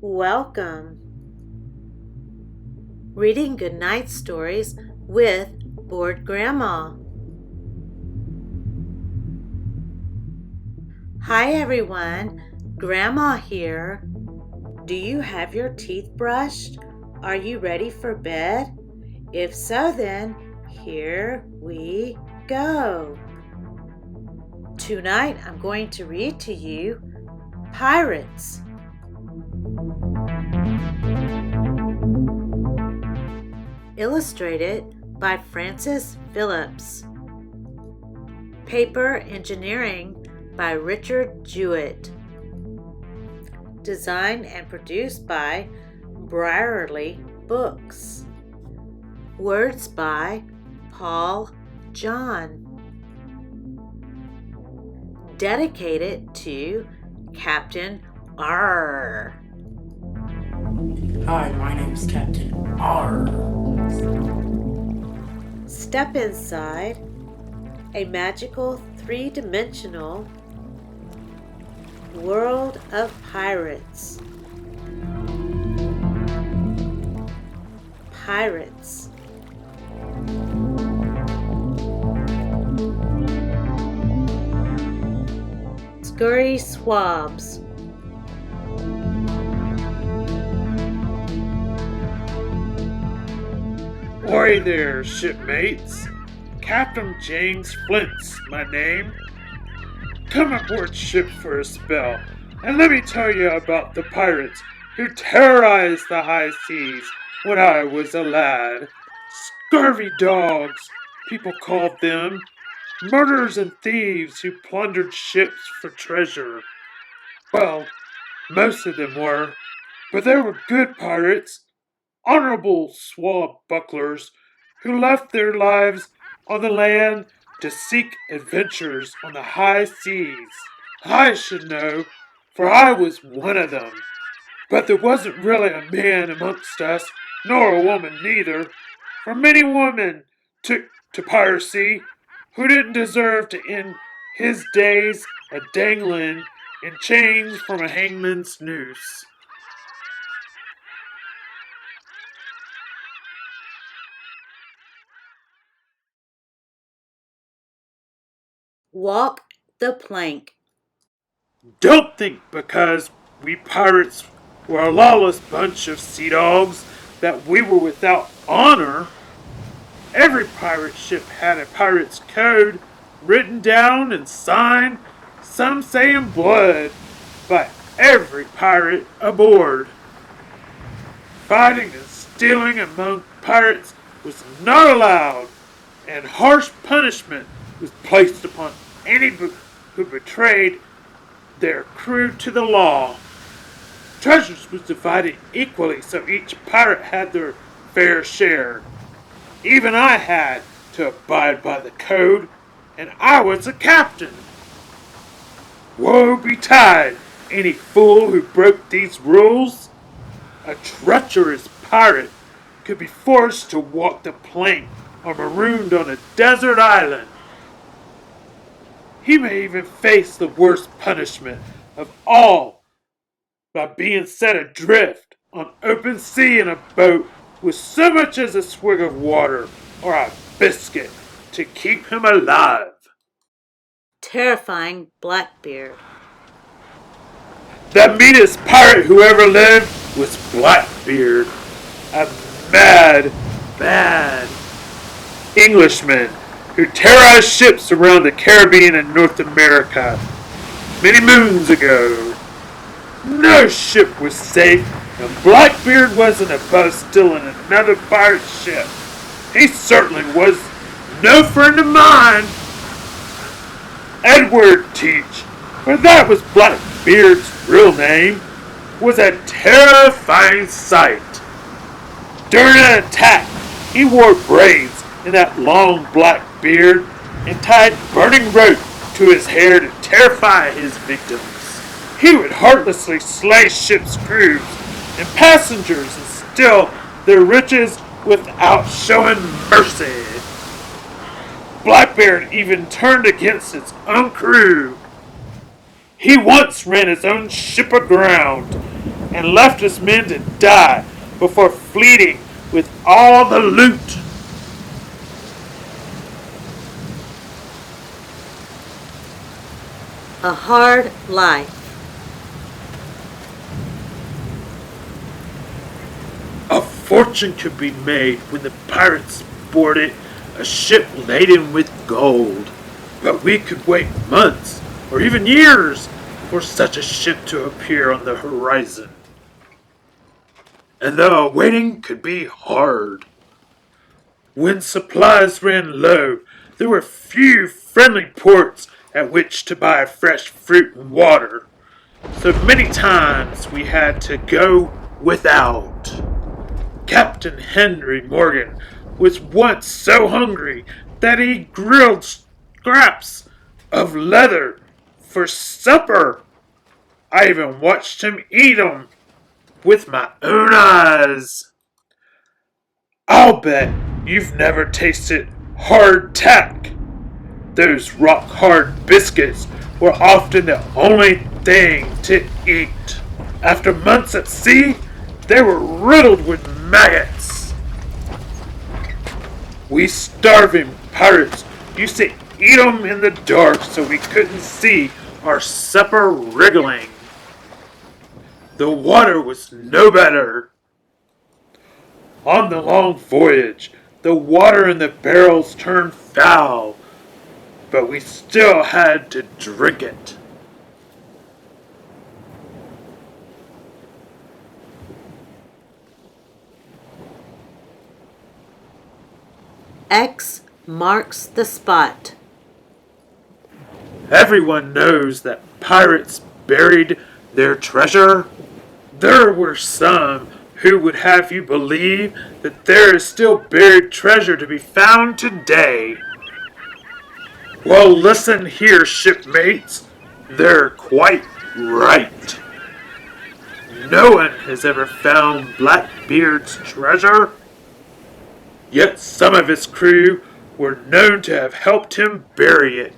Welcome. Reading Goodnight Stories with Bored Grandma. Hi everyone, Grandma here. Do you have your teeth brushed? Are you ready for bed? If so, then here we go. Tonight I'm going to read to you Pirates. Illustrated by Francis Phillips. Paper Engineering by Richard Jewett. Designed and produced by Brierley Books. Words by Paul John. Dedicated to Captain R. Hi, my name's Captain R. Step inside a magical three-dimensional world of pirates. Pirates. Scurry swabs. Ahoy there, shipmates. Captain James Flint's my name. Come aboard ship for a spell, and let me tell you about the pirates who terrorized the high seas when I was a lad. Scurvy dogs, people called them. Murderers and thieves who plundered ships for treasure. Well, most of them were, but there were good pirates, honorable swashbucklers who left their lives on the land to seek adventures on the high seas. I should know, for I was one of them. But there wasn't really a man amongst us, nor a woman neither, for many women took to piracy who didn't deserve to end his days a dangling in chains from a hangman's noose. Walk the plank. Don't think because we pirates were a lawless bunch of sea dogs that we were without honor. Every pirate ship had a pirate's code written down and signed, some say in blood, by every pirate aboard. Fighting and stealing among pirates was not allowed, and harsh punishment was placed upon any who betrayed their crew to the law. Treasures was divided equally so each pirate had their fair share. Even I had to abide by the code, and I was a captain. Woe betide any fool who broke these rules. A treacherous pirate could be forced to walk the plank or marooned on a desert island. He may even face the worst punishment of all by being set adrift on open sea in a boat with so much as a swig of water or a biscuit to keep him alive. Terrifying Blackbeard. The meanest pirate who ever lived was Blackbeard, a mad Englishman who terrorized ships around the Caribbean and North America many moons ago. No ship was safe, and Blackbeard wasn't above stealing another pirate ship. He certainly was no friend of mine. Edward Teach, for that was Blackbeard's real name, was a terrifying sight. During an attack, he wore braids in that long black beard and tied burning rope to his hair to terrify his victims. He would heartlessly slay ship's crews and passengers and steal their riches without showing mercy. Blackbeard even turned against his own crew. He once ran his own ship aground and left his men to die before fleeing with all the loot. A hard life. A fortune could be made when the pirates boarded a ship laden with gold, but we could wait months or even years for such a ship to appear on the horizon. And the waiting could be hard. When supplies ran low, there were few friendly ports at which to buy fresh fruit and water, so many times we had to go without. Captain Henry Morgan was once so hungry that he grilled scraps of leather for supper. I even watched him eat 'em with my own eyes. I'll bet you've never tasted hardtack. Those rock-hard biscuits were often the only thing to eat. After months at sea, they were riddled with maggots. We starving pirates used to eat 'em in the dark so we couldn't see our supper wriggling. The water was no better. On the long voyage, the water in the barrels turned foul, but we still had to drink it. X marks the spot. Everyone knows that pirates buried their treasure. There were some who would have you believe that there is still buried treasure to be found today. Well, listen here, shipmates. They're quite right. No one has ever found Blackbeard's treasure. Yet some of his crew were known to have helped him bury it,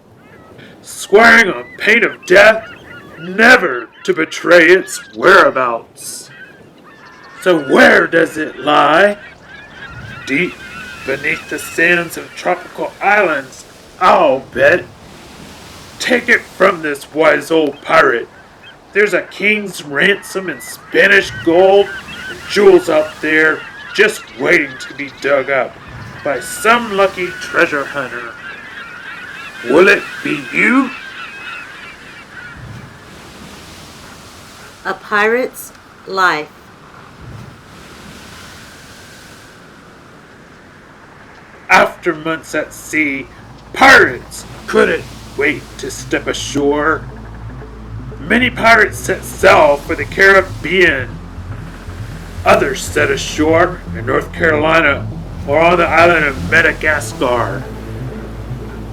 swearing on pain of death never to betray its whereabouts. So where does it lie? Deep beneath the sands of tropical islands, I'll bet. Take it from this wise old pirate. There's a king's ransom in Spanish gold and jewels out there just waiting to be dug up by some lucky treasure hunter. Will it be you? A pirate's life. After months at sea, pirates couldn't wait to step ashore. Many pirates set sail for the Caribbean. Others set ashore in North Carolina or on the island of Madagascar.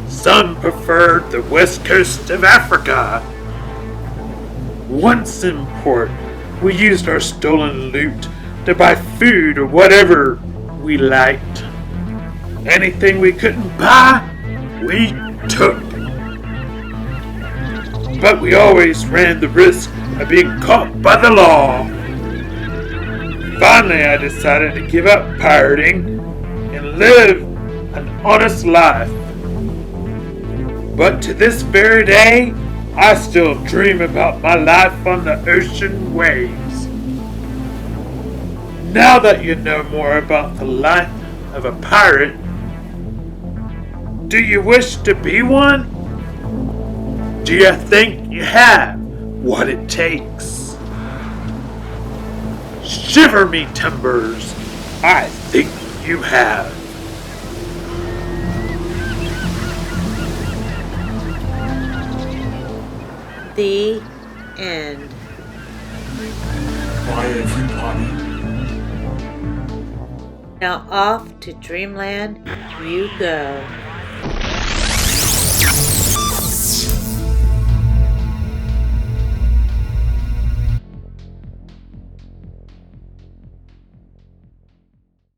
Some preferred the west coast of Africa. Once in port, we used our stolen loot to buy food or whatever we liked. Anything we couldn't buy, we took. But we always ran the risk of being caught by the law. Finally, I decided to give up pirating and live an honest life. But to this very day, I still dream about my life on the ocean waves. Now that you know more about the life of a pirate, do you wish to be one? Do you think you have what it takes? Shiver me timbers, I think you have. The end. Bye, everybody. Now off to dreamland you go.